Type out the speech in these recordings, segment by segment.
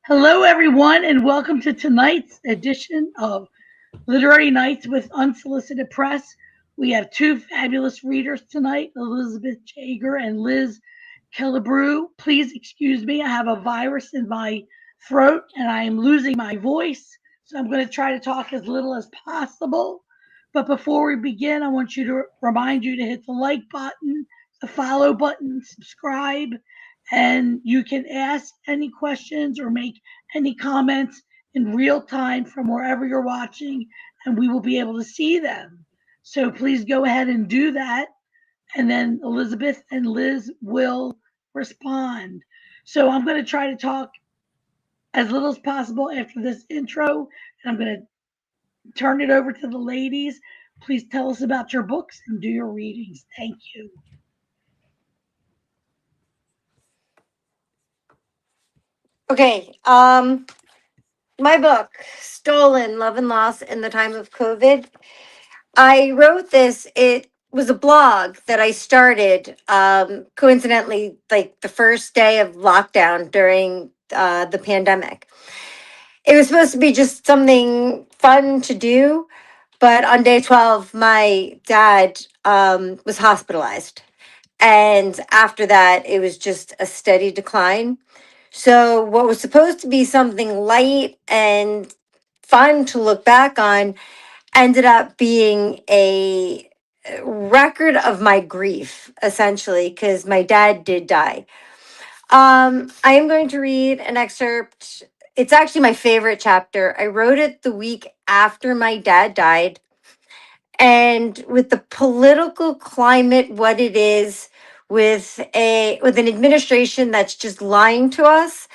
Hello, everyone, and welcome to tonight's edition of Literary Nights with Unsolicited Press. We have two fabulous readers tonight, Elizabeth Jager and Liz Killebrew. Please excuse me, I have a virus in my throat and I am losing my voice, so I'm going to try to talk as little as possible. But before we begin, I want you to remind you to hit the like button, the follow button, subscribe, and you can ask any questions or make any comments in real time from wherever you're watching, and we will be able to see them. So please go ahead and do that, and then Elizabeth and Liz will respond. So I'm going to try to talk as little as possible after this intro, and I'm going to turn it over to the ladies. Please tell us about your books and do your readings. Thank you. Okay, my book, Stolen Love and Loss in the Time of COVID. I wrote this, it was a blog that I started coincidentally, like the first day of lockdown during the pandemic. It was supposed to be just something fun to do, but on day 12, my dad was hospitalized. And after that, it was just a steady decline. So, what was supposed to be something light and fun to look back on ended up being a record of my grief, essentially, because my dad did die. I am going to read an excerpt. It's actually my favorite chapter. I wrote it the week after my dad died. And with the political climate, what it is, with an administration that's just lying to us,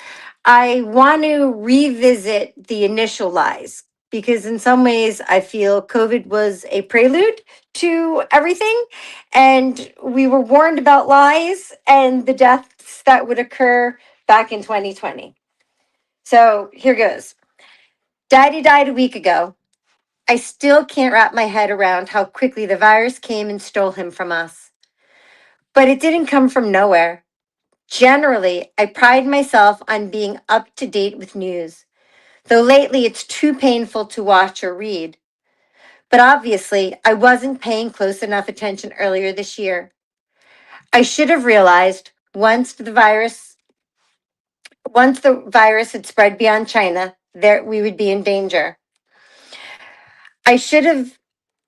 I want to revisit the initial lies because, in some ways, I feel COVID was a prelude to everything. And we were warned about lies and the deaths that would occur back in 2020. So here goes. Daddy died a week ago. I still can't wrap my head around how quickly the virus came and stole him from us. But it didn't come from nowhere. Generally, I pride myself on being up to date with news, though lately it's too painful to watch or read. But obviously, I wasn't paying close enough attention earlier this year. I should have realized once the virus had spread beyond China, there we would be in danger. I should have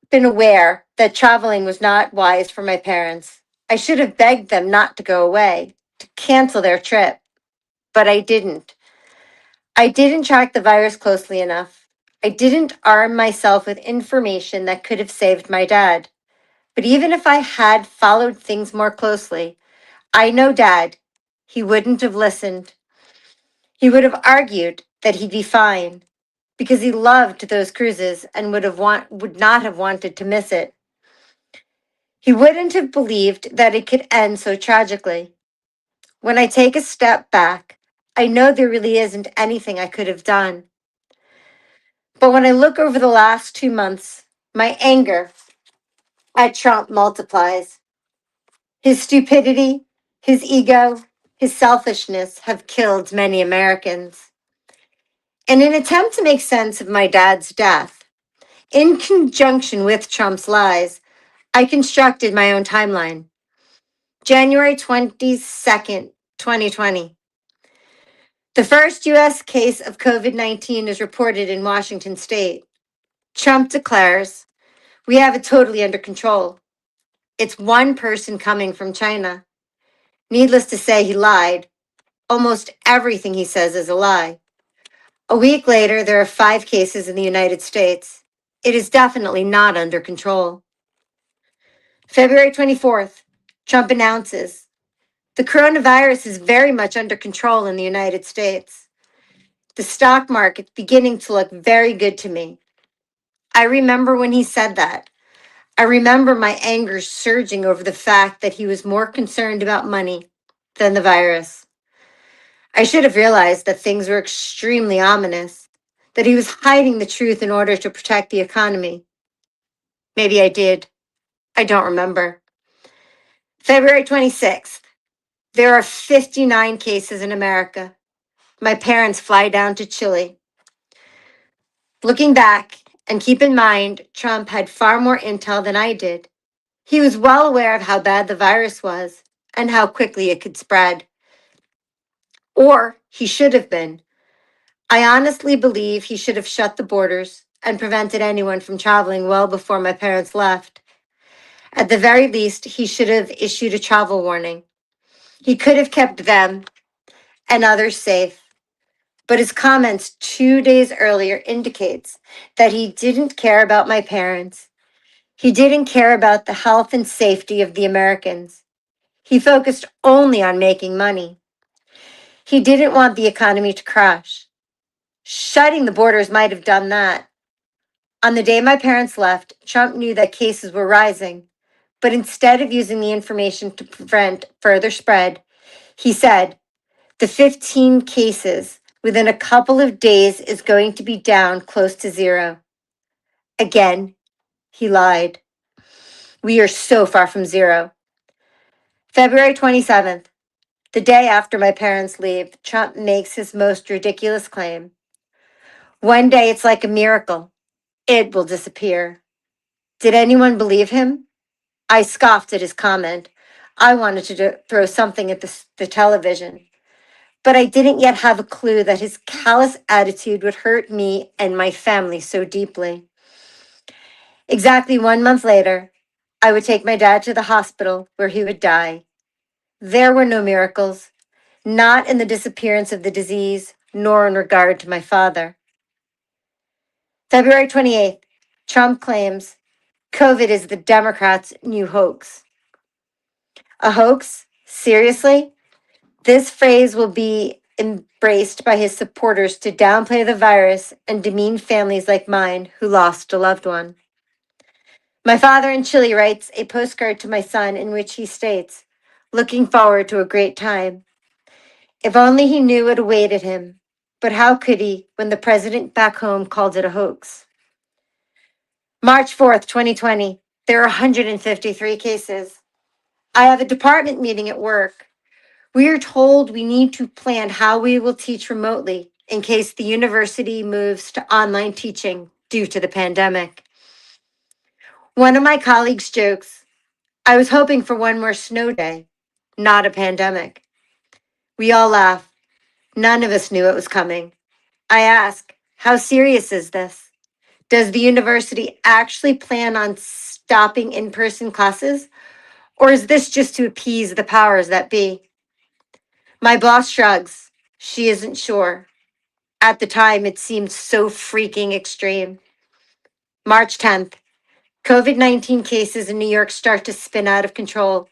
been aware that traveling was not wise for my parents. I should have begged them not to go away, to cancel their trip, but I didn't. I didn't track the virus closely enough. I didn't arm myself with information that could have saved my dad. But even if I had followed things more closely, I know Dad. He wouldn't have listened. He would have argued that he'd be fine because he loved those cruises and would not have wanted to miss it. He wouldn't have believed that it could end so tragically. When I take a step back, I know there really isn't anything I could have done. But when I look over the last 2 months, my anger at Trump multiplies. His stupidity, his ego, his selfishness have killed many Americans. In an attempt to make sense of my dad's death, in conjunction with Trump's lies, I constructed my own timeline. January 22nd, 2020. The first U.S. case of COVID-19 is reported in Washington state. Trump declares, "We have it totally under control. It's one person coming from China." Needless to say, he lied. Almost everything he says is a lie. A week later, there are 5 cases in the United States. It is definitely not under control. February 24th, Trump announces, "The coronavirus is very much under control in the United States. The stock market's beginning to look very good to me." I remember when he said that. I remember my anger surging over the fact that he was more concerned about money than the virus. I should have realized that things were extremely ominous, that he was hiding the truth in order to protect the economy. Maybe I did. I don't remember. February 26th. There are 59 cases in America. My parents fly down to Chile. Looking back, and keep in mind, Trump had far more intel than I did. He was well aware of how bad the virus was and how quickly it could spread. Or he should have been. I honestly believe he should have shut the borders and prevented anyone from traveling well before my parents left. At the very least, he should have issued a travel warning. He could have kept them and others safe. But his comments 2 days earlier indicates that he didn't care about my parents. He didn't care about the health and safety of the Americans. He focused only on making money. He didn't want the economy to crash. Shutting the borders might have done that. On the day my parents left, Trump knew that cases were rising. But instead of using the information to prevent further spread, he said, the 15 cases within a couple of days is going to be down close to zero. Again, he lied. We are so far from zero. February 27th, the day after my parents leave, Trump makes his most ridiculous claim. One day it's like a miracle. It will disappear. Did anyone believe him? I scoffed at his comment. I wanted to throw something at the television. But I didn't yet have a clue that his callous attitude would hurt me and my family so deeply. Exactly 1 month later, I would take my dad to the hospital where he would die. There were no miracles, not in the disappearance of the disease, nor in regard to my father. February 28th, Trump claims COVID is the Democrats' new hoax. A hoax? Seriously? This phrase will be embraced by his supporters to downplay the virus and demean families like mine who lost a loved one. My father in Chile writes a postcard to my son in which he states, looking forward to a great time. If only he knew what awaited him. But how could he when the president back home called it a hoax? March 4th, 2020, there are 153 cases. I have a department meeting at work. We are told we need to plan how we will teach remotely in case the university moves to online teaching due to the pandemic. One of my colleagues jokes, I was hoping for one more snow day, not a pandemic. We all laugh. None of us knew it was coming. I ask, how serious is this? Does the university actually plan on stopping in-person classes? Or is this just to appease the powers that be? My boss shrugs. She isn't sure. At the time, it seemed so freaking extreme. March 10th, COVID-19 cases in New York start to spin out of control.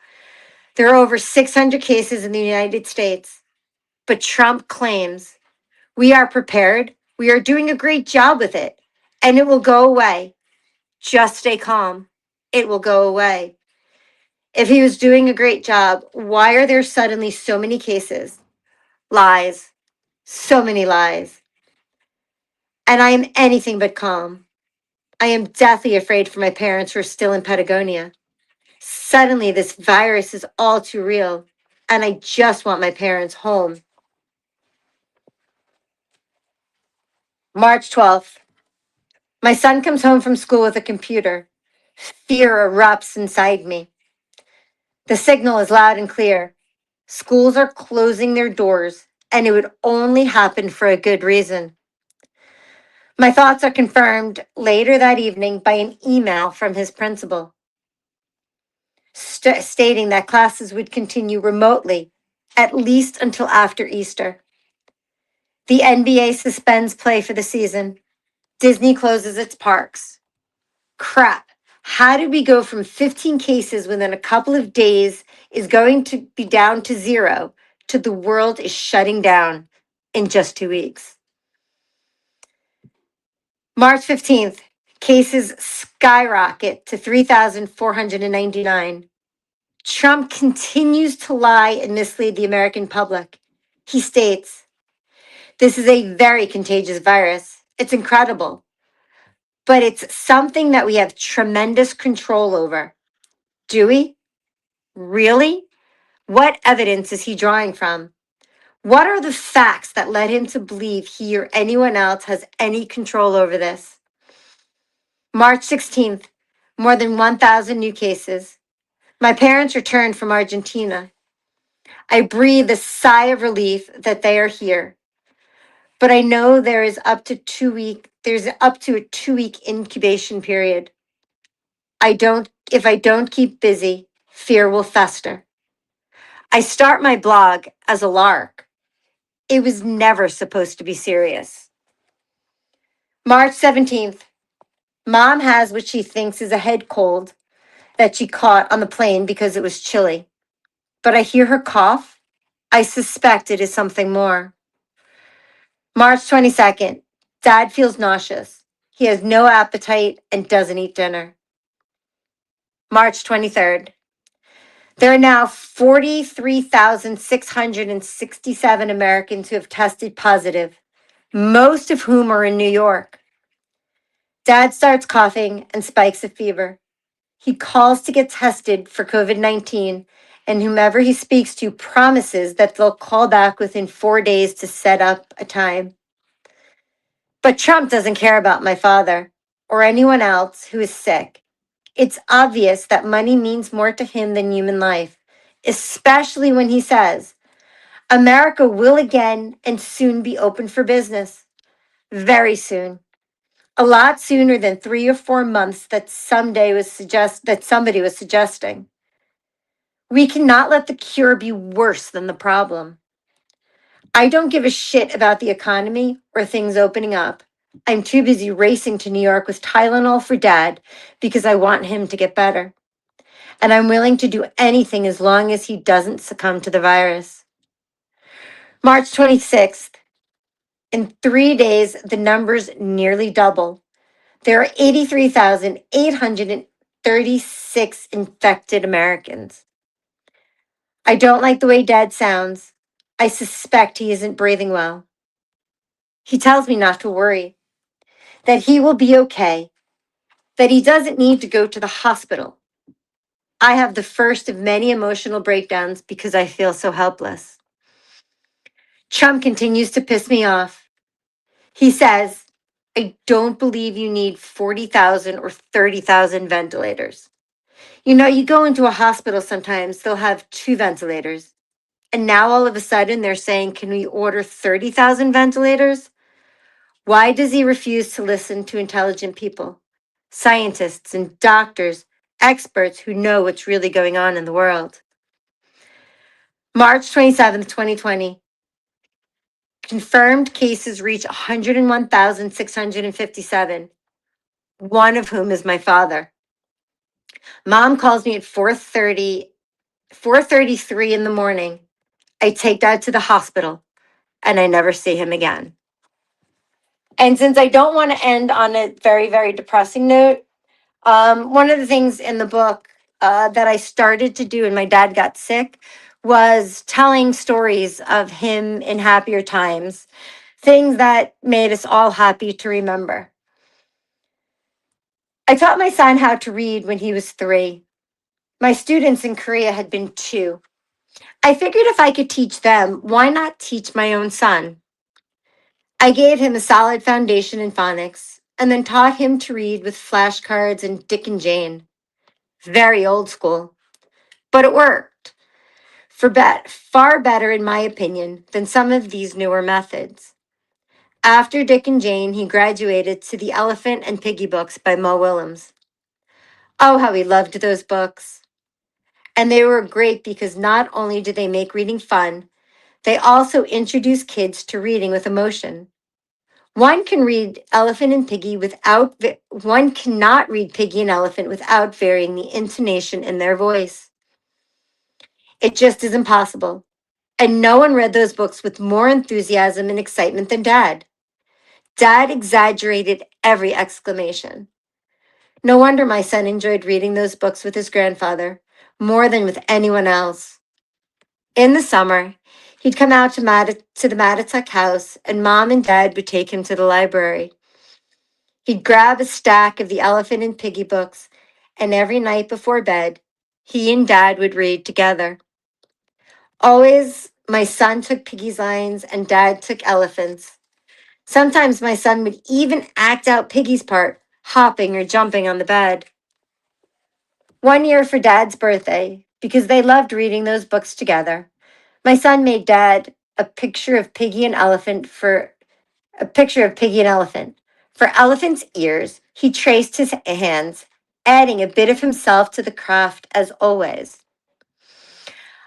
There are over 600 cases in the United States. But Trump claims, we are prepared, we are doing a great job with it, and it will go away. Just stay calm. It will go away. If he was doing a great job, why are there suddenly so many cases? Lies. So many lies. And I am anything but calm. I am deathly afraid for my parents who are still in Patagonia. Suddenly, this virus is all too real, and I just want my parents home. March 12th. My son comes home from school with a computer. Fear erupts inside me. The signal is loud and clear. Schools are closing their doors, and it would only happen for a good reason. My thoughts are confirmed later that evening by an email from his principal stating that classes would continue remotely, at least until after Easter. The NBA suspends play for the season. Disney closes its parks. Crap. How did we go from 15 cases within a couple of days is going to be down to zero to the world is shutting down in just 2 weeks? March 15th, cases skyrocket to 3,499. Trump continues to lie and mislead the American public. He states, this is a very contagious virus. It's incredible, but it's something that we have tremendous control over. Do we? Really? What evidence is he drawing from? What are the facts that led him to believe he or anyone else has any control over this? March 16th, more than 1,000 new cases. My parents returned from Argentina. I breathe a sigh of relief that they are here. But I know there's up to a 2 week incubation period. If I don't keep busy, fear will fester. I start my blog as a lark. It was never supposed to be serious. March 17th, Mom has what she thinks is a head cold that she caught on the plane because it was chilly. But I hear her cough. I suspect it is something more. March 22nd, Dad feels nauseous. He has no appetite and doesn't eat dinner. March 23rd, there are now 43,667 Americans who have tested positive, most of whom are in New York. Dad starts coughing and spikes a fever. He calls to get tested for COVID-19, and whomever he speaks to promises that they'll call back within 4 days to set up a time. But Trump doesn't care about my father or anyone else who is sick. It's obvious that money means more to him than human life, especially when he says, America will again and soon be open for business. Very soon. A lot sooner than 3 or 4 months that somebody was suggesting. We cannot let the cure be worse than the problem. I don't give a shit about the economy or things opening up. I'm too busy racing to New York with Tylenol for Dad because I want him to get better. And I'm willing to do anything as long as he doesn't succumb to the virus. March 26th. In 3 days, the numbers nearly double. There are 83,836 infected Americans. I don't like the way Dad sounds. I suspect he isn't breathing well. He tells me not to worry, that he will be okay, that he doesn't need to go to the hospital. I have the first of many emotional breakdowns because I feel so helpless. Trump continues to piss me off. He says, I don't believe you need 40,000 or 30,000 ventilators. You know, you go into a hospital sometimes, they'll have 2 ventilators. And now all of a sudden they're saying, can we order 30,000 ventilators? Why does he refuse to listen to intelligent people, scientists and doctors, experts who know what's really going on in the world? March 27th, 2020. Confirmed cases reach 101,657, one of whom is my father. Mom calls me at 4:33 in the morning. I take Dad to the hospital and I never see him again. And since I don't want to end on a very, very depressing note, one of the things in the book that I started to do when my dad got sick was telling stories of him in happier times, things that made us all happy to remember. I taught my son how to read when he was 3. My students in Korea had been 2. I figured if I could teach them, why not teach my own son? I gave him a solid foundation in phonics and then taught him to read with flashcards and Dick and Jane. Very old school, but it worked. Far better, in my opinion, than some of these newer methods. After Dick and Jane, he graduated to The Elephant and Piggy books by Mo Willems. Oh, how he loved those books. And they were great because not only did they make reading fun, they also introduce kids to reading with emotion. One can read Elephant and Piggy one cannot read Piggy and Elephant without varying the intonation in their voice. It just is impossible. And no one read those books with more enthusiasm and excitement than Dad. Dad exaggerated every exclamation. No wonder my son enjoyed reading those books with his grandfather more than with anyone else. In the summer, he'd come out to the Matatuk house, and Mom and Dad would take him to the library. He'd grab a stack of the Elephant and Piggy books, and every night before bed, he and Dad would read together. Always My son took piggy's lines and dad took elephants. Sometimes my son would even act out Piggy's part, hopping or jumping on the bed. One year for Dad's birthday, because they loved reading those books together, my son made Dad a picture of Piggy and Elephant for a picture of Piggy and Elephant. For Elephant's ears, he traced his hands, adding a bit of himself to the craft as always.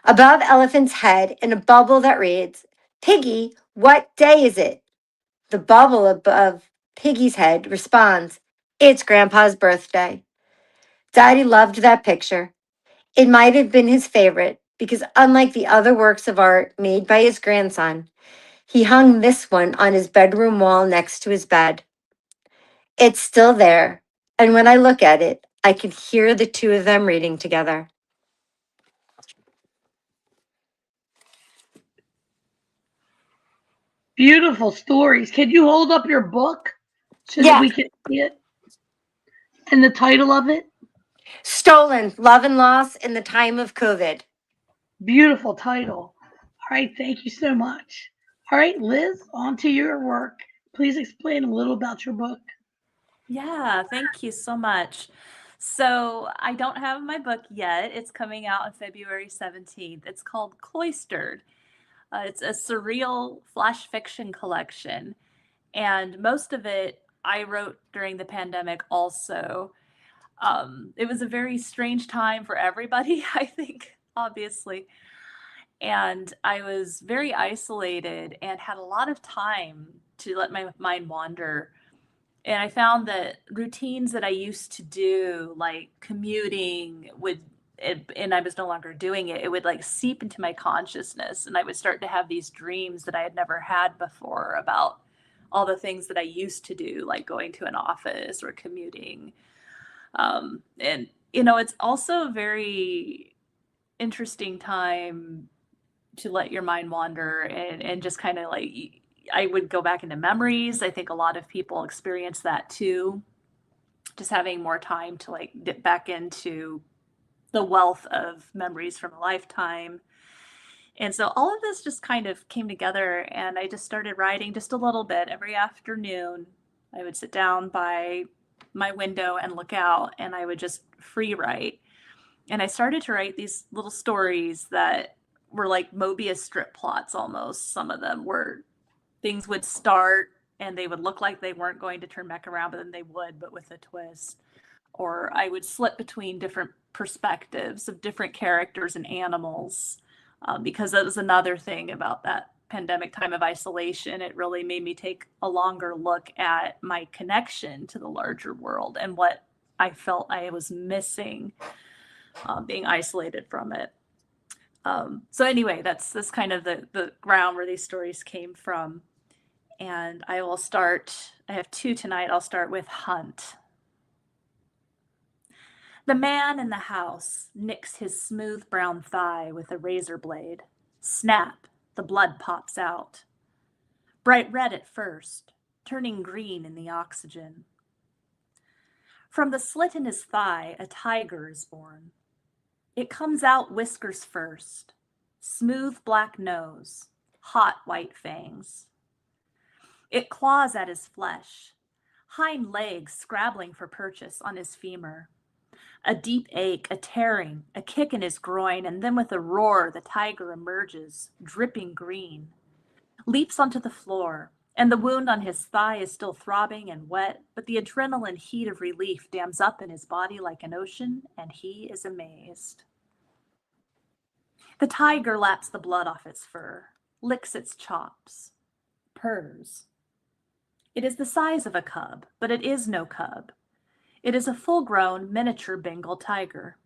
Above Elephant's head in a bubble that reads, "Piggy, what day is it?" The bubble above Piggy's head responds, "It's Grandpa's birthday." Daddy loved that picture. It might have been his favorite because, unlike the other works of art made by his grandson, he hung this one on his bedroom wall next to his bed. It's still there, and when I look at it, I can hear the two of them reading together. Beautiful stories. Can you hold up your book so that Yeah, we can see it and the title of it? Stolen, Love and Loss in the Time of COVID. Beautiful title. All right, thank you so much. All right, Liz, on to your work. Please explain a little about your book. Yeah, thank you so much. So, I don't have my book yet. It's coming out on February 17th. It's called Cloistered. It's a surreal flash fiction collection, and most of it I wrote during the pandemic also. It was a very strange time for everybody, I think, obviously. And I was very isolated and had a lot of time to let my mind wander. And I found that routines that I used to do, like commuting, and I was no longer doing it, it would like seep into my consciousness. And I would start to have these dreams that I had never had before about all the things that I used to do, like going to an office or commuting. And, it's also a very interesting time to let your mind wander and just kind of like, I would go back into memories. I think a lot of people experience that too, just having more time to like dip back into the wealth of memories from a lifetime. And so all of this just kind of came together, and I just started writing just a little bit every afternoon. I would sit down by my window and look out, and I would just free write. And I started to write these little stories that were like Mobius strip plots almost. Some of them were things would start and they would look like they weren't going to turn back around, but then they would, but with a twist. Or I would slip between different perspectives of different characters and animals, because that was another thing about that pandemic time of isolation. It really made me take a longer look at my connection to the larger world and what I felt I was missing, being isolated from it. So anyway, that's kind of the ground where these stories came from. And I have two tonight. I'll start with Hunt. The man in the house nicks his smooth brown thigh with a razor blade. Snap, the blood pops out. Bright red at first, turning green in the oxygen. From the slit in his thigh, a tiger is born. It comes out whiskers first, smooth black nose, hot white fangs. It claws at his flesh, hind legs scrabbling for purchase on his femur. A deep ache, a tearing, a kick in his groin, and then with a roar, the tiger emerges, dripping green, leaps onto the floor, and the wound on his thigh is still throbbing and wet, but the adrenaline heat of relief dams up in his body like an ocean, and he is amazed. The tiger laps the blood off its fur, licks its chops, purrs. It is the size of a cub, but it is no cub. It is a full-grown miniature Bengal tiger.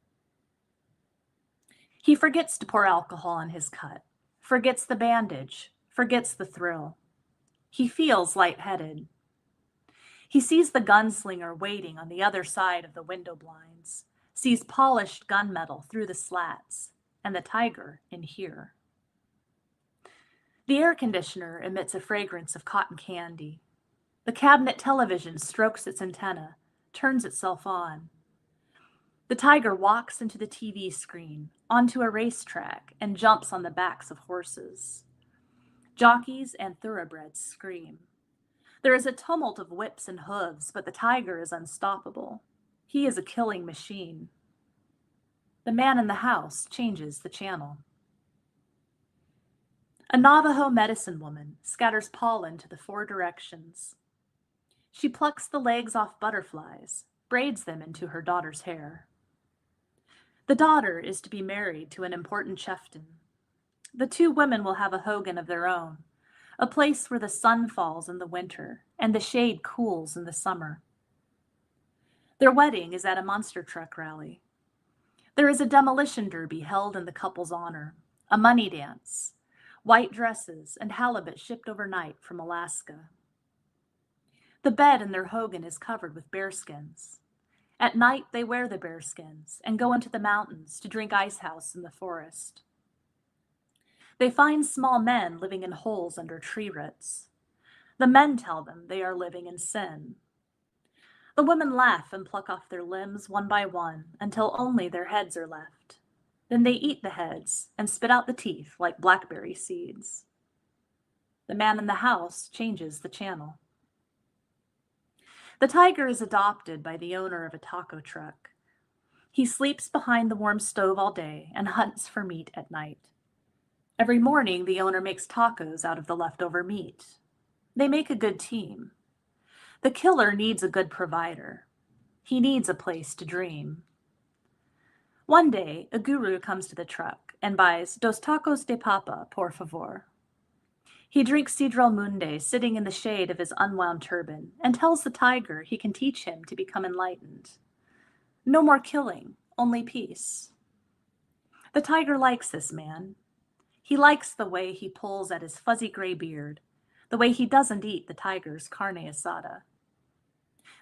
He forgets to pour alcohol on his cut, forgets the bandage, forgets the thrill. He feels lightheaded. He sees the gunslinger waiting on the other side of the window blinds, sees polished gunmetal through the slats, and the tiger in here. The air conditioner emits a fragrance of cotton candy. The cabinet television strokes its antenna, turns itself on. The tiger walks into the TV screen, onto a racetrack, and jumps on the backs of horses. Jockeys and thoroughbreds scream. There is a tumult of whips and hooves, but the tiger is unstoppable. He is a killing machine. The man in the house changes the channel. A Navajo medicine woman scatters pollen to the 4 directions. She plucks the legs off butterflies, braids them into her daughter's hair. The daughter is to be married to an important chieftain. The 2 women will have a hogan of their own, a place where the sun falls in the winter and the shade cools in the summer. Their wedding is at a monster truck rally. There is a demolition derby held in the couple's honor, a money dance, white dresses, and halibut shipped overnight from Alaska. The bed in their hogan is covered with bearskins. At night, they wear the bearskins and go into the mountains to drink ice house in the forest. They find small men living in holes under tree roots. The men tell them they are living in sin. The women laugh and pluck off their limbs one by one until only their heads are left. Then they eat the heads and spit out the teeth like blackberry seeds. The man in the house changes the channel. The tiger is adopted by the owner of a taco truck. He sleeps behind the warm stove all day and hunts for meat at night. Every morning, the owner makes tacos out of the leftover meat. They make a good team. The killer needs a good provider. He needs a place to dream. One day, a guru comes to the truck and buys dos tacos de papa, por favor. He drinks Sidral Munde, sitting in the shade of his unwound turban, and tells the tiger he can teach him to become enlightened. No more killing, only peace. The tiger likes this man. He likes the way he pulls at his fuzzy gray beard, the way he doesn't eat the tiger's carne asada.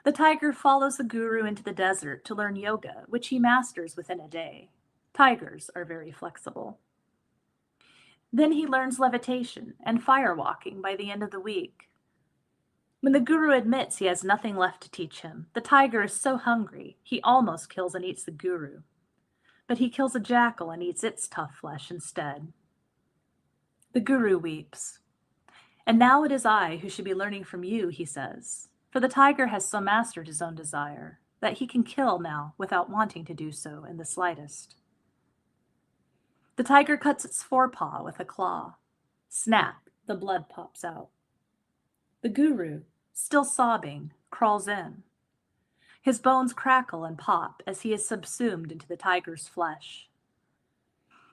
The tiger follows the guru into the desert to learn yoga, which he masters within a day. Tigers are very flexible. Then he learns levitation and firewalking by the end of the week. When the guru admits he has nothing left to teach him, the tiger is so hungry he almost kills and eats the guru. But he kills a jackal and eats its tough flesh instead. The guru weeps. And now it is I who should be learning from you, he says, for the tiger has so mastered his own desire that he can kill now without wanting to do so in the slightest. The tiger cuts its forepaw with a claw. Snap, the blood pops out. The guru, still sobbing, crawls in. His bones crackle and pop as he is subsumed into the tiger's flesh.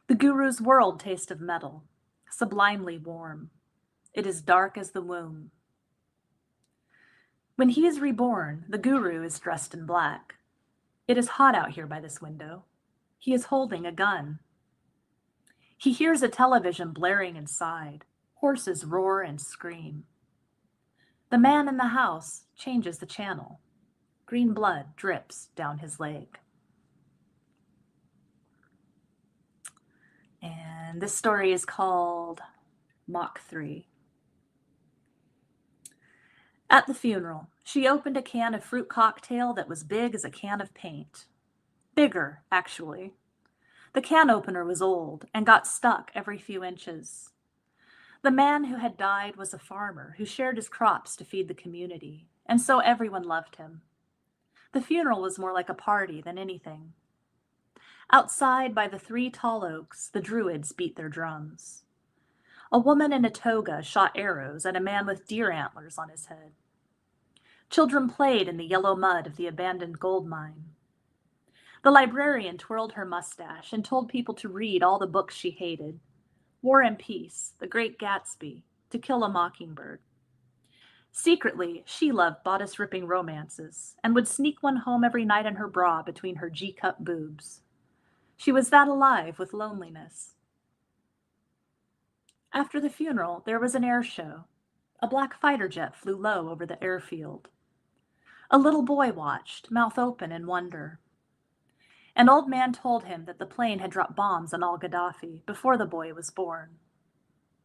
The guru's world tastes of metal, sublimely warm. It is dark as the womb. When he is reborn, the guru is dressed in black. It is hot out here by this window. He is holding a gun. He hears a television blaring inside. Horses roar and scream. The man in the house changes the channel. Green blood drips down his leg. And this story is called Mach 3. At the funeral, she opened a can of fruit cocktail that was big as a can of paint. Bigger, actually. The can opener was old and got stuck every few inches. The man who had died was a farmer who shared his crops to feed the community, and so everyone loved him. The funeral was more like a party than anything. Outside by the 3 tall oaks, the druids beat their drums. A woman in a toga shot arrows at a man with deer antlers on his head. Children played in the yellow mud of the abandoned gold mine. The librarian twirled her mustache and told people to read all the books she hated. War and Peace, The Great Gatsby, To Kill a Mockingbird. Secretly, she loved bodice-ripping romances and would sneak one home every night in her bra between her G-cup boobs. She was that alive with loneliness. After the funeral, there was an air show. A black fighter jet flew low over the airfield. A little boy watched, mouth open in wonder. An old man told him that the plane had dropped bombs on al-Gaddafi before the boy was born.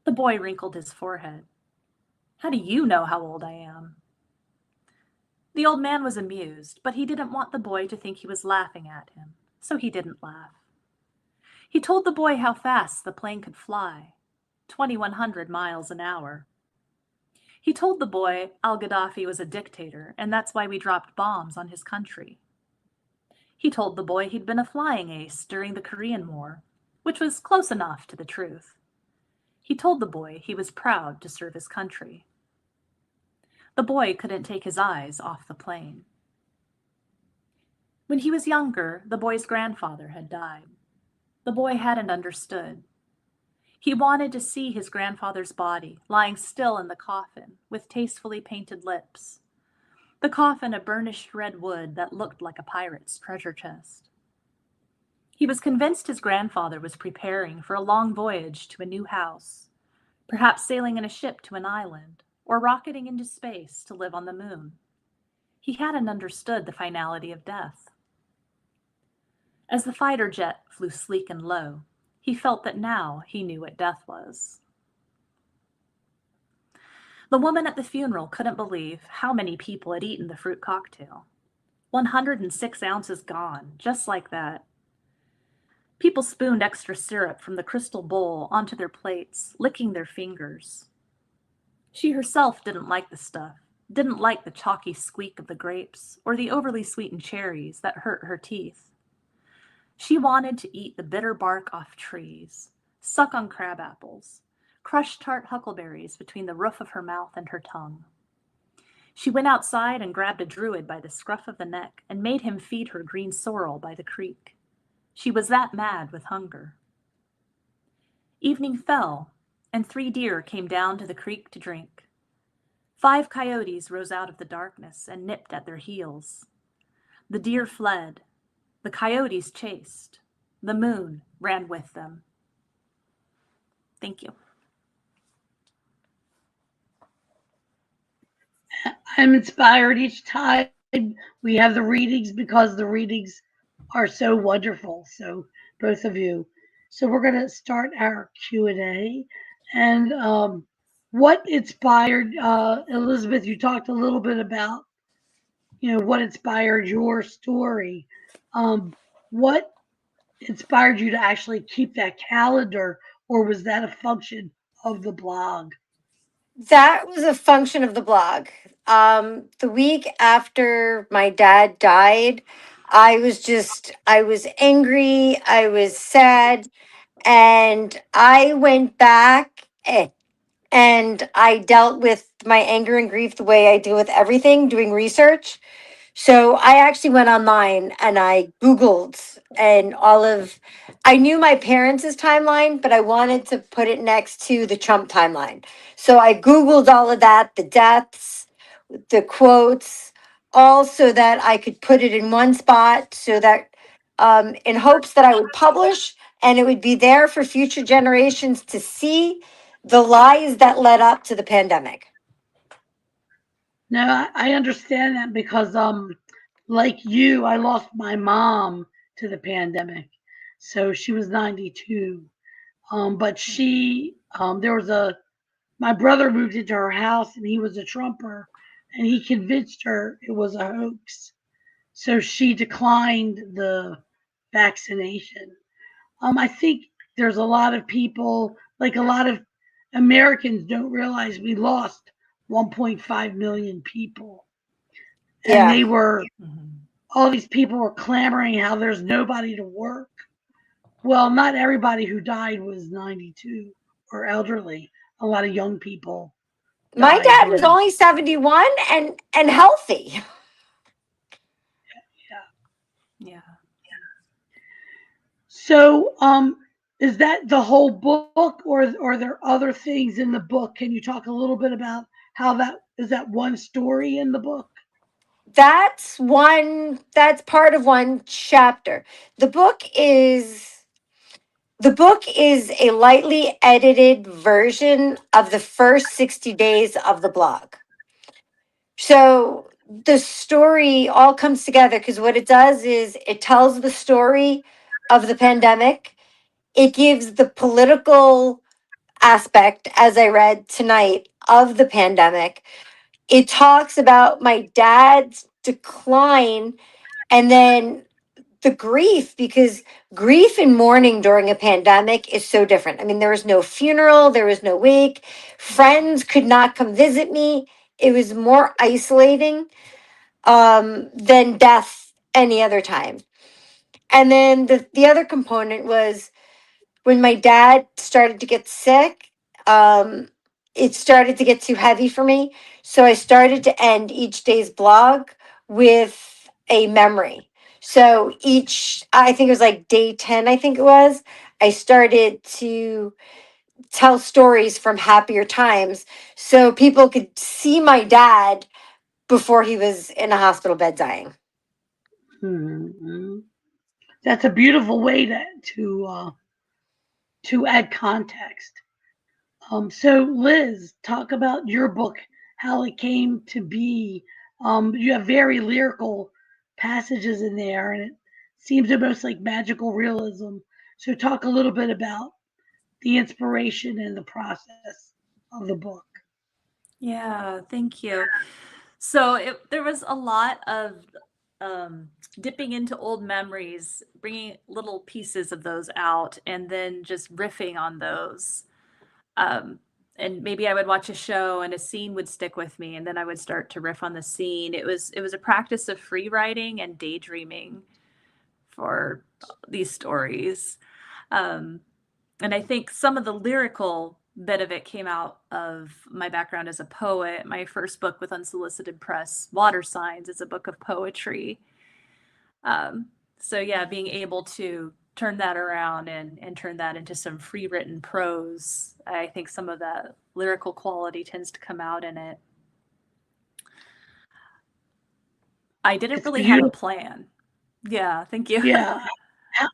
The boy wrinkled his forehead. How do you know how old I am? The old man was amused, but he didn't want the boy to think he was laughing at him, so he didn't laugh. He told the boy how fast the plane could fly, 2,100 miles an hour. He told the boy Al Gaddafi was a dictator, and that's why we dropped bombs on his country. He told the boy he'd been a flying ace during the Korean War, which was close enough to the truth. He told the boy he was proud to serve his country. The boy couldn't take his eyes off the plane. When he was younger, the boy's grandfather had died. The boy hadn't understood. He wanted to see his grandfather's body lying still in the coffin with tastefully painted lips. The coffin of burnished red wood that looked like a pirate's treasure chest. He was convinced his grandfather was preparing for a long voyage to a new house, perhaps sailing in a ship to an island, or rocketing into space to live on the moon. He hadn't understood the finality of death. As the fighter jet flew sleek and low, he felt that now he knew what death was. The woman at the funeral couldn't believe how many people had eaten the fruit cocktail. 106 ounces gone, just like that. People spooned extra syrup from the crystal bowl onto their plates, licking their fingers. She herself didn't like the stuff, didn't like the chalky squeak of the grapes or the overly sweetened cherries that hurt her teeth. She wanted to eat the bitter bark off trees, suck on crab apples, crush tart huckleberries between the roof of her mouth and her tongue. She went outside and grabbed a druid by the scruff of the neck and made him feed her green sorrel by the creek. She was that mad with hunger. Evening fell, and 3 deer came down to the creek to drink. 5 coyotes rose out of the darkness and nipped at their heels. The deer fled. The coyotes chased. The moon ran with them. Thank you. I'm inspired each time we have the readings because the readings are so wonderful. So both of you. So we're going to start our Q&A. And what inspired Elizabeth? You talked a little bit about what inspired your story. What inspired you to actually keep that calendar, or was that a function of the blog? That was a function of the blog. The week after my dad died, I was angry, I was sad, and I went back and I dealt with my anger and grief the way I deal with everything, doing research. So I actually went online and I Googled and I knew my parents' timeline, but I wanted to put it next to the Trump timeline. So I Googled all of that, the deaths, the quotes, all so that I could put it in one spot so that in hopes that I would publish and it would be there for future generations to see the lies that led up to the pandemic. No, I understand that because like you, I lost my mom to the pandemic. So she was 92. But there was my brother moved into her house and he was a Trumper and he convinced her it was a hoax. So she declined the vaccination. I think there's a lot of people, like a lot of Americans, don't realize we lost 1.5 million people, and Yeah. they were Mhm. all these people were clamoring how there's nobody to work. Well, not everybody who died was 92 or elderly. A lot of young people My died dad was during. only 71 and healthy. Yeah. Yeah. So, is that the whole book, or are there other things in the book? Can you talk a little bit about how that is that one story in the book? That's part of one chapter. The book is the book is a lightly edited version of the first 60 days of the blog. So the story all comes together because what it does is it tells the story of the pandemic. It gives the political aspect, as I read tonight, of the pandemic. it talks about my dad's decline and then the grief, because grief and mourning during a pandemic is so different. I mean, there was no funeral, there was no wake, friends could not come visit me. It was more isolating than death any other time. And then the other component was when my dad started to get sick, um, it started to get too heavy for me. So I started to end each day's blog with a memory. So I think it was like day 10, I think it was, I started to tell stories from happier times so people could see my dad before he was in a hospital bed dying. Hmm. That's a beautiful way to add context. So Liz, talk about your book, how it came to be. You have very lyrical passages in there, and it seems almost like magical realism. So talk a little bit about the inspiration and the process of the book. Yeah, thank you. So there was a lot of dipping into old memories, bringing little pieces of those out, and then just riffing on those. Um, and maybe I would watch a show and a scene would stick with me, and then I would start to riff on the scene. It was a practice of free writing and daydreaming for these stories. Um, and I think some of the lyrical bit of it came out of my background as a poet. My first book with Unsolicited Press, Water Signs, is a book of poetry. Um, so yeah, being able to turn that around and turn that into some free written prose, I think some of that lyrical quality tends to come out in it. I didn't It's really have a beautiful. plan. Yeah, thank you. Yeah. How,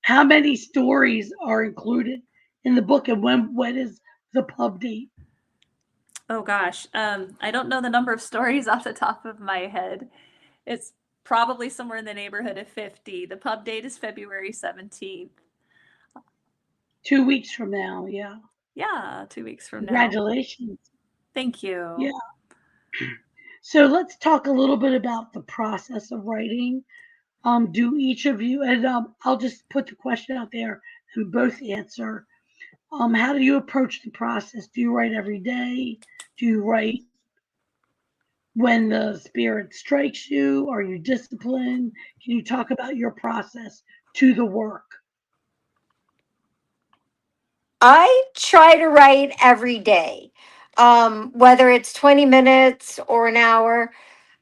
how many stories are included in the book, and when is the pub date? Oh gosh, I don't know the number of stories off the top of my head. It's probably somewhere in the neighborhood of 50. The pub date is February 17th. 2 weeks from now. Yeah. Yeah, 2 weeks from now. Congratulations. Thank Yeah. you. So let's talk a little bit about the process of writing. Do each of you, and I'll just put the question out there and both answer. How do you approach the process? Do you write every day? Do you write when the spirit strikes you? Are you disciplined? Can you talk about your process to the work? I try to write every day, whether it's 20 minutes or an hour.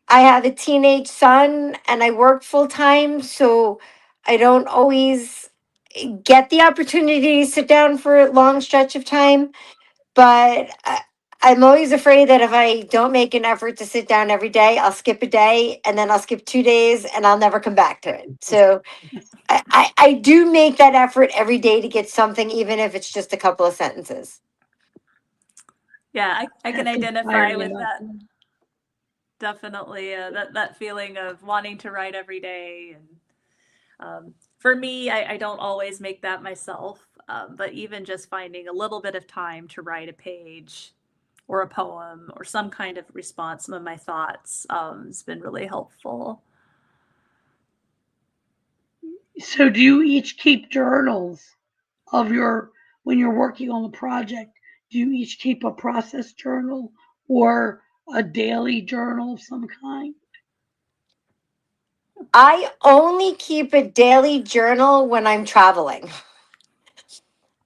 I have a teenage son and I work full time, so I don't always get the opportunity to sit down for a long stretch of time. But I'm always afraid that if I don't make an effort to sit down every day, I'll skip a day and then I'll skip 2 days and I'll never come back to it. So I do make that effort every day to get something, even if it's just a couple of sentences. Yeah, I can That's identify inspiring with enough. that. Definitely, that feeling of wanting to write every day. And for me, I don't always make that myself, but even just finding a little bit of time to write a page or a poem or some kind of response, some of my thoughts, has been really helpful. So, do you each keep journals of your when you're working on the project? Do you each keep a process journal or a daily journal of some kind? I only keep a daily journal when I'm traveling.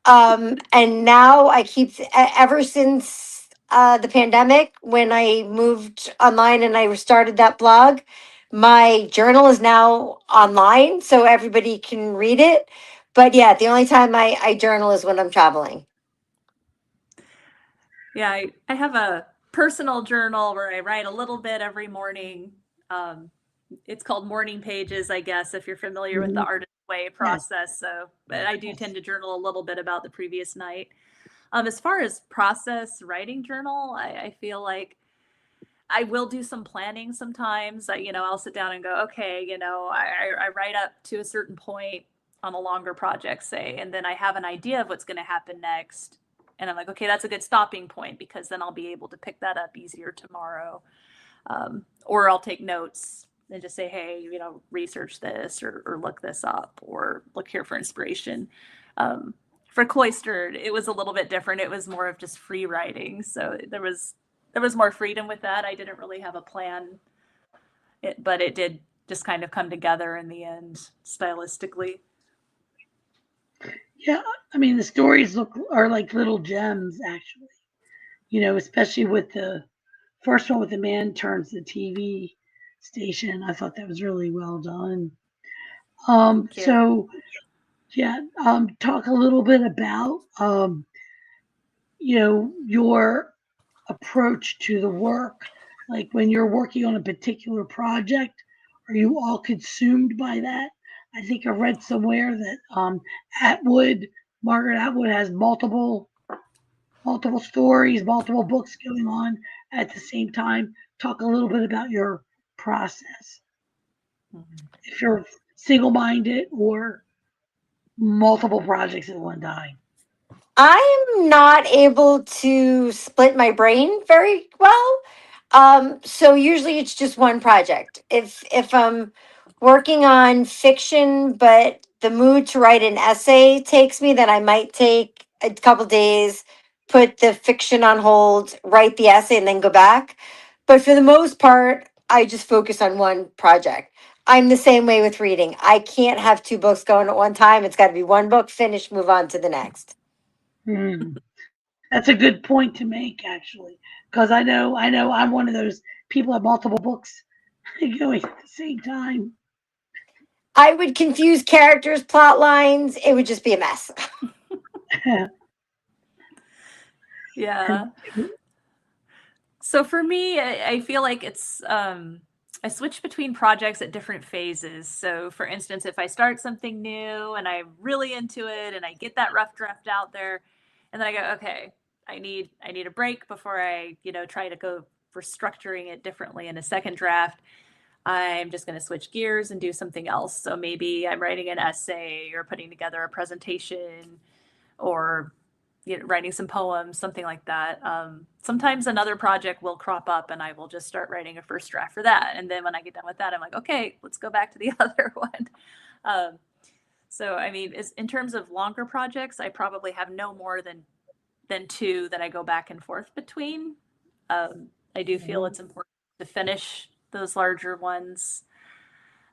And now I keep, ever since the pandemic, when I moved online and I started that blog, my journal is now online so everybody can read it. But yeah, the only time I journal is when I'm traveling. Yeah, I have a personal journal where I write a little bit every morning. Um, it's called morning pages, I guess, if you're familiar with the Mhm. artist way Yes, process. So, but I do tend yes. to journal a little bit about the previous night. As far as process writing journal, I feel like I will do some planning sometimes. I'll sit down and go, okay, I write up to a certain point on a longer project, say, and then I have an idea of what's going to happen next. And I'm like, okay, that's a good stopping point, because then I'll be able to pick that up easier tomorrow. Or I'll take notes and just say, hey, research this, or look this up, or look here for inspiration. For Cloistered, it was a little bit different. It was more of just free writing. So there was more freedom with that. I didn't really have a plan, but it did just kind of come together in the end, stylistically. Yeah, I mean the stories are like little gems, actually. Especially with the first one with the man turns the TV station. I thought that was really well done. Thank you. So yeah, talk a little bit about your approach to the work. Like when you're working on a particular project, are you all consumed by that? I think I read somewhere that Atwood, Margaret Atwood, has multiple stories, multiple books going on at the same time. Talk a little bit about your process. Mhm. If you're single minded or multiple projects at one time. I'm not able to split my brain very well. So usually it's just one project. If I'm working on fiction, but the mood to write an essay takes me, then I might take a couple days, put the fiction on hold, write the essay, and then go back. But for the most part, I just focus on one project. I'm the same way with reading. I can't have two books going at one time. It's got to be one book, finish, move on to the next. Hmm. That's a good point to make, actually, because I know I'm one of those people have multiple books going at the same time. I would confuse characters, plot lines. It would just be a mess. Yeah. And So for me, I feel like it's I switch between projects at different phases. So for instance, if I start something new and I'm really into it and I get that rough draft out there, and then I go, okay, I need a break before I, try to go for structuring it differently in a second draft. I'm just going to switch gears and do something else. So maybe I'm writing an essay or putting together a presentation, or writing some poems, something like that. Sometimes another project will crop up and I will just start writing a first draft for that. And then when I get done with that, I'm like, okay, let's go back to the other one. Um, so, I mean, in terms of longer projects, I probably have no more than two that I go back and forth between. I do feel it's important to finish those larger ones.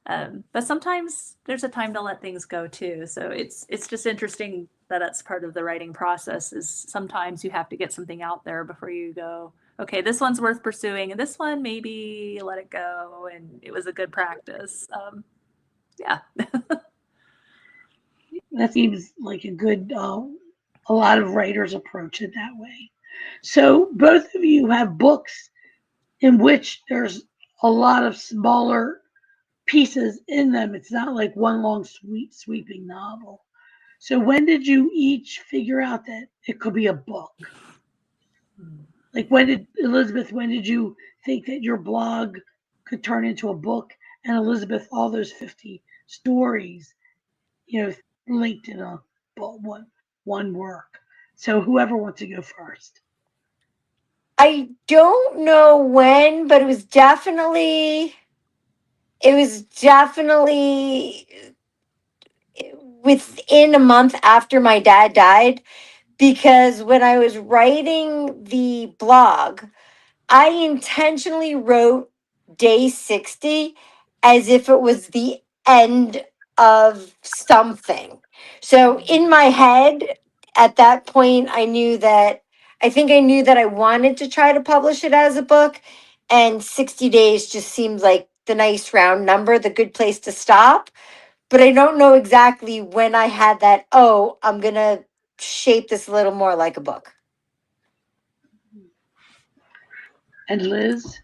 But sometimes there's a time to let things go too. So it's just interesting that that's part of the writing process. Is sometimes you have to get something out there before you go, okay, this one's worth pursuing, and this one maybe let it go, and it was a good practice. Yeah. that seems like a lot of writers approach it that way. So both of you have books in which there's a lot of smaller pieces in them. It's not like one long, sweeping novel. So when did you each figure out that it could be a book? Like when did you think that your blog could turn into a book? And Elizabeth, all those 50 stories, you know, linked in a one work. So whoever wants to go first. I don't know when, but it was definitely within a month after my dad died, because when I was writing the blog, I intentionally wrote day 60 as if it was the end of something. So in my head, at that point, I knew that I wanted to try to publish it as a book. And 60 days just seemed like the nice round number, the good place to stop. But I don't know exactly when I had that, oh, I'm going to shape this a little more like a book. And Liz,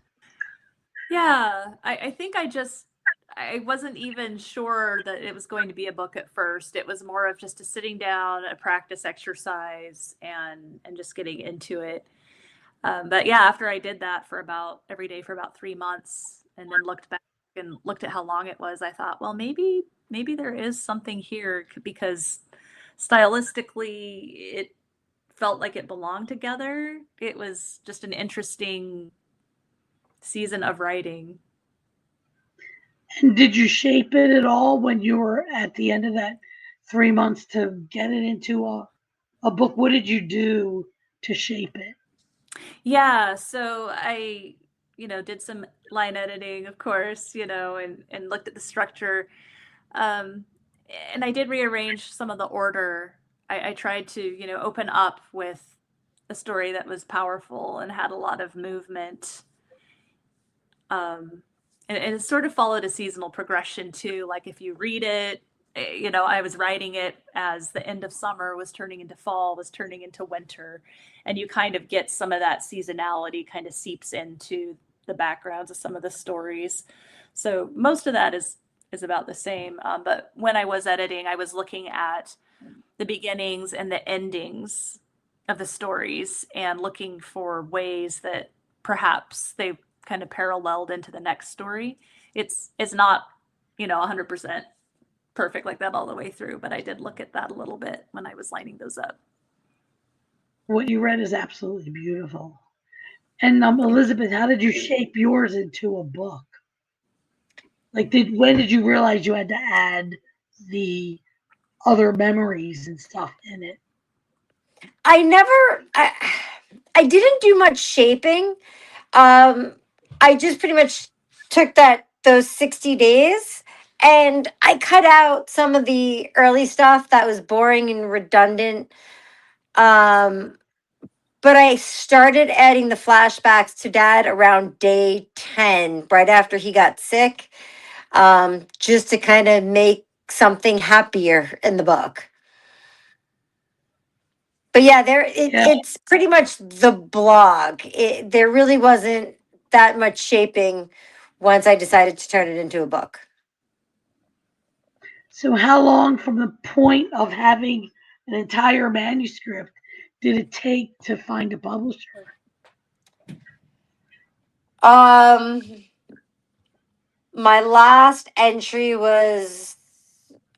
Yeah, I think I wasn't even sure that it was going to be a book at first. It was more of just a sitting down, a practice exercise, and just getting into it. But yeah, after I did that for about every day for about 3 months, and then looked back and looked at how long it was, I thought, well, maybe there is something here, because stylistically it felt like it belonged together. It was just an interesting season of writing. And did you shape it at all when you were at the end of that 3 months to get it into a book? What did you do to shape it? Yeah, so I, did some line editing, of course, and looked at the structure. Um, and I did rearrange some of the order. I tried to, open up with a story that was powerful and had a lot of movement. And it sort of followed a seasonal progression too. Like if you read it, I was writing it as the end of summer was turning into fall, was turning into winter, and you kind of get some of that seasonality kind of seeps into the backgrounds of some of the stories. So most of that is about the same. But when I was editing, I was looking at the beginnings and the endings of the stories and looking for ways that perhaps they kind of paralleled into the next story. It's not, 100% perfect like that all the way through, but I did look at that a little bit when I was lining those up. What you read is absolutely beautiful. And Elizabeth, how did you shape yours into a book? Like, when did you realize you had to add the other memories and stuff in it? I never, I didn't do much shaping. Um, I just pretty much took those 60 days and I cut out some of the early stuff that was boring and redundant. Um, but I started adding the flashbacks to dad around day 10, right after he got sick, just to kind of make something happier in the book. But yeah, Yeah. it's pretty much the blog. There really wasn't that much shaping once I decided to turn it into a book. So, how long from the point of having an entire manuscript did it take to find a publisher? Um, my last entry was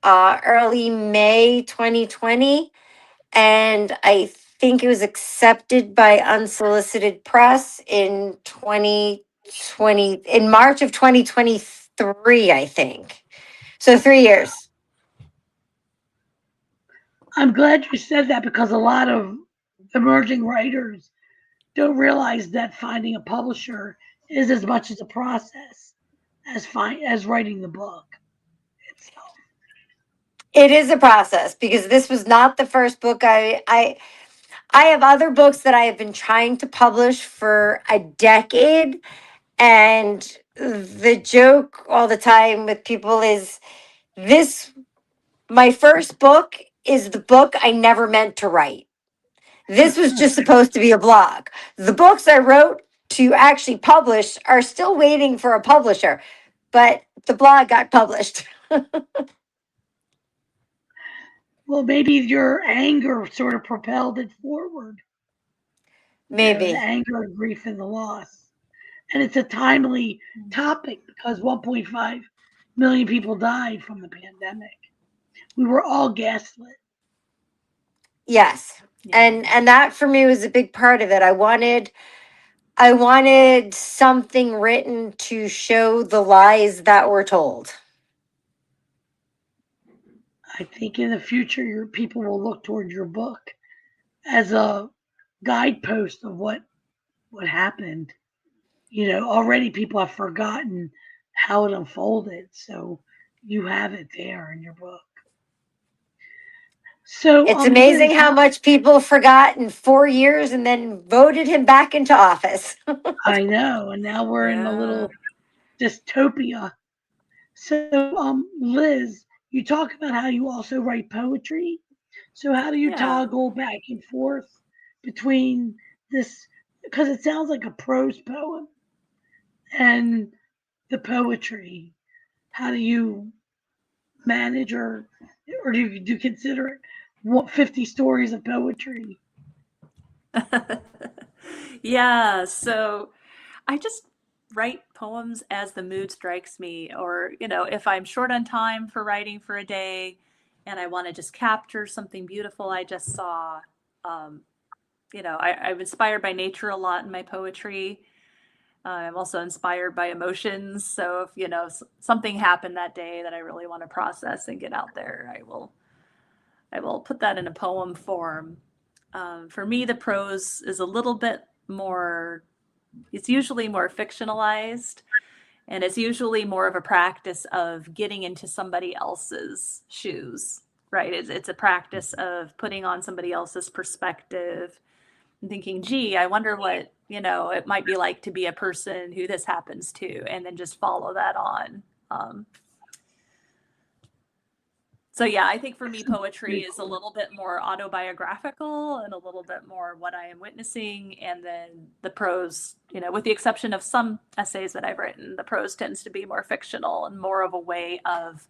early May 2020, and I think it was accepted by Unsolicited Press in 2020, in March of 2023, I think. So 3 years. I'm glad you said that because a lot of emerging writers don't realize that finding a publisher is as much as a process as writing the book itself. It is a process because this was not the first book I have other books that I have been trying to publish for a decade, and the joke all the time with people is this my first book is the book I never meant to write. This was just supposed to be a blog. The books I wrote to actually publish are still waiting for a publisher, but the blog got published. Well, maybe your anger sort of propelled it forward. The Maybe. anger, grief, and the loss. And it's a timely topic because 1.5 million people died from the pandemic. We were all gaslit. Yes. Yeah. And that for me was a big part of it. I wanted something written to show the lies that were told. I think in the future, your people will look toward your book as a guidepost of what happened. Already people have forgotten how it unfolded, so you have it there in your book. So, It's amazing Liz, how much people forgot in 4 years and then voted him back into office. I know, and now we're in a Yeah. little dystopia. So, Liz, you talk about how you also write poetry. So, how do you Yeah. toggle back and forth between this? Because it sounds like a prose poem and the poetry. How do you manage, or do you consider it 50 stories of poetry? Yeah. So I just write poems as the mood strikes me, or, if I'm short on time for writing for a day and I want to just capture something beautiful I just saw, I'm inspired by nature a lot in my poetry. I'm also inspired by emotions. So if, something happened that day that I really want to process and get out there, I will put that in a poem form. For me, the prose is a little bit more, it's usually more fictionalized, and it's usually more of a practice of getting into somebody else's shoes, right? It's a practice of putting on somebody else's perspective and thinking, gee, I wonder what, it might be like to be a person who this happens to, and then just follow that on. So yeah, I think for me, poetry is a little bit more autobiographical and a little bit more what I am witnessing. And then the prose, with the exception of some essays that I've written, the prose tends to be more fictional and more of a way of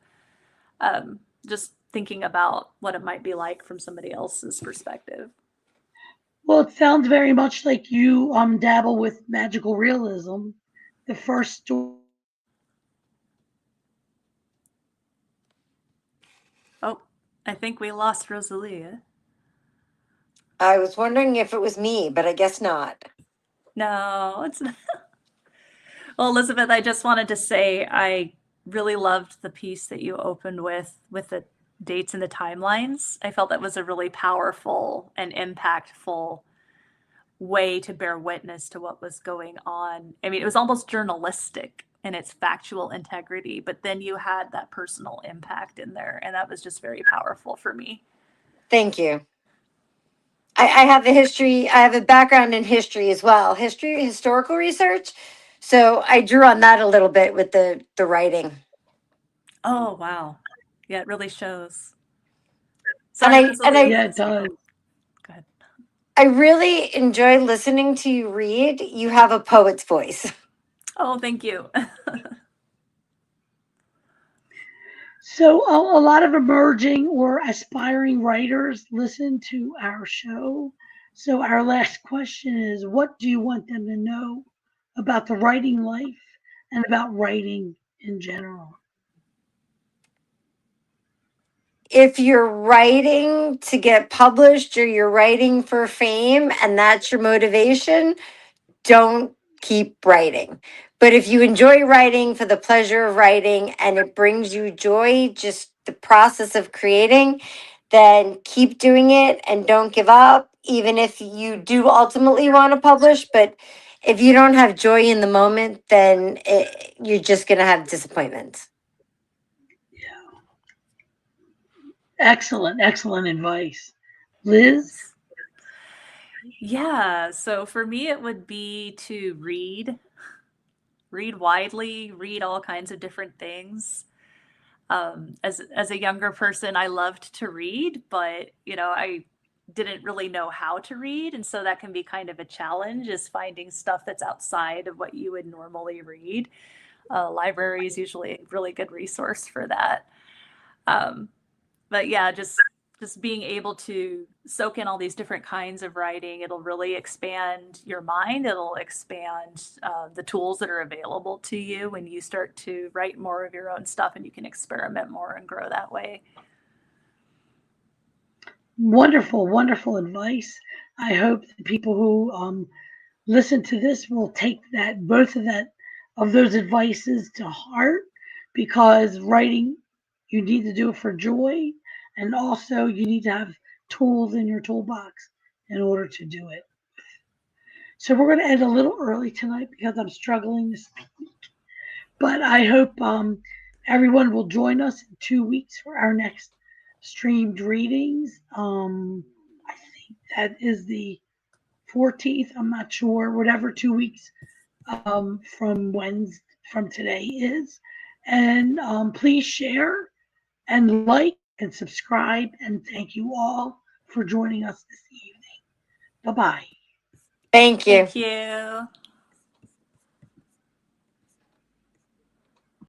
just thinking about what it might be like from somebody else's perspective. Well, it sounds very much like you dabble with magical realism. The first story. Oh, I think we lost Rosalia. I was wondering if it was me, but I guess not. No, it's not. Well, Elizabeth, I just wanted to say I really loved the piece that you opened with the dates and the timelines. I felt that was a really powerful and impactful way to bear witness to what was going on. I mean, it was almost journalistic in its factual integrity, but then you had that personal impact in there, and that was just very powerful for me. Thank you. I have I have a background in history as well, historical research. So I drew on that a little bit with the writing. Oh, wow. Yeah, it really shows. And Sorry, I Yeah, it does. Go ahead. I really enjoy listening to you read. You have a poet's voice. Oh, thank you. So a lot of emerging or aspiring writers listen to our show. So our last question is, what do you want them to know about the writing life and about writing in general? If you're writing to get published or you're writing for fame and that's your motivation, don't keep writing. But if you enjoy writing for the pleasure of writing and it brings you joy, just the process of creating, then keep doing it and don't give up, even if you do ultimately want to publish. But if you don't have joy in the moment, then you're just going to have disappointments. Excellent, excellent advice. Liz? Yeah, so for me, it would be to read widely, read all kinds of different things. As a younger person, I loved to read, but I didn't really know how to read, and so that can be kind of a challenge, is finding stuff that's outside of what you would normally read. Library is usually a really good resource for that. Um, but yeah, just being able to soak in all these different kinds of writing, it'll really expand your mind. It'll expand the tools that are available to you when you start to write more of your own stuff, and you can experiment more and grow that way. Wonderful, wonderful advice. I hope the people who listen to this will take that both of those advices to heart, because writing, you need to do it for joy, and also you need to have tools in your toolbox in order to do it. So we're going to end a little early tonight because I'm struggling to speak, but I hope everyone will join us in 2 weeks for our next streamed readings. I think that is the 14th. I'm not sure. Whatever 2 weeks from from today is, and please share and like and subscribe. And thank you all for joining us this evening. Bye bye. Thank you. Thank you.